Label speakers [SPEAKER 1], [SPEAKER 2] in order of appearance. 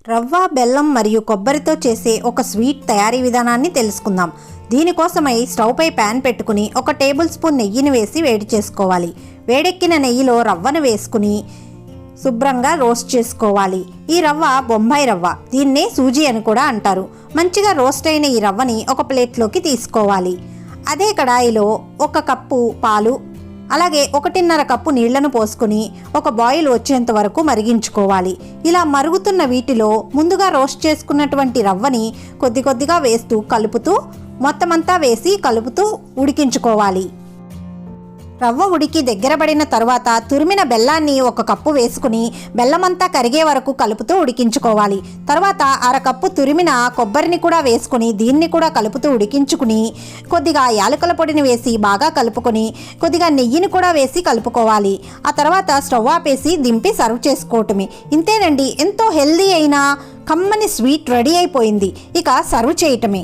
[SPEAKER 1] రవ్వ, బెల్లం మరియు కొబ్బరితో చేసే ఒక స్వీట్ తయారీ విధానాన్ని తెలుసుకుందాం. దీనికోసమై స్టవ్ పై ప్యాన్ పెట్టుకుని 1 టేబుల్ స్పూన్ నెయ్యిని వేసి వేడి చేసుకోవాలి. వేడెక్కిన నెయ్యిలో రవ్వను వేసుకుని శుభ్రంగా రోస్ట్ చేసుకోవాలి. ఈ రవ్వ బొంబాయి రవ్వ, దీన్నే సూజీ అని కూడా అంటారు. మంచిగా రోస్ట్ అయిన ఈ రవ్వని ఒక ప్లేట్లోకి తీసుకోవాలి. అదే కడాయిలో 1 కప్పు పాలు, అలాగే 1.5 కప్పు నీళ్లను పోసుకొని ఒక బాయిల్ వచ్చేంత వరకు మరిగించుకోవాలి. ఇలా మరుగుతున్న వీటిలో ముందుగా రోస్ట్ చేసుకున్నటువంటి రవ్వని కొద్ది కొద్దిగా వేస్తూ కలుపుతూ మొత్తమంతా వేసి కలుపుతూ ఉడికించుకోవాలి. రవ్వ ఉడికి దగ్గర పడిన తర్వాత తురిమిన బెల్లాన్ని 1 కప్పు వేసుకుని బెల్లమంతా కరిగే వరకు కలుపుతూ ఉడికించుకోవాలి. తర్వాత 1/2 కప్పు తురిమిన కొబ్బరిని కూడా వేసుకుని దీన్ని కూడా కలుపుతూ ఉడికించుకుని కొద్దిగా యాలకుల పొడిని వేసి బాగా కలుపుకొని కొద్దిగా నెయ్యిని కూడా వేసి కలుపుకోవాలి. ఆ తర్వాత స్టవ్ ఆపేసి దింపి సర్వ్ చేసుకోవటమే. ఇంతేనండి, ఎంతో హెల్దీ అయిన కమ్మని స్వీట్ రెడీ అయిపోయింది. ఇక సర్వ్ చేయటమే.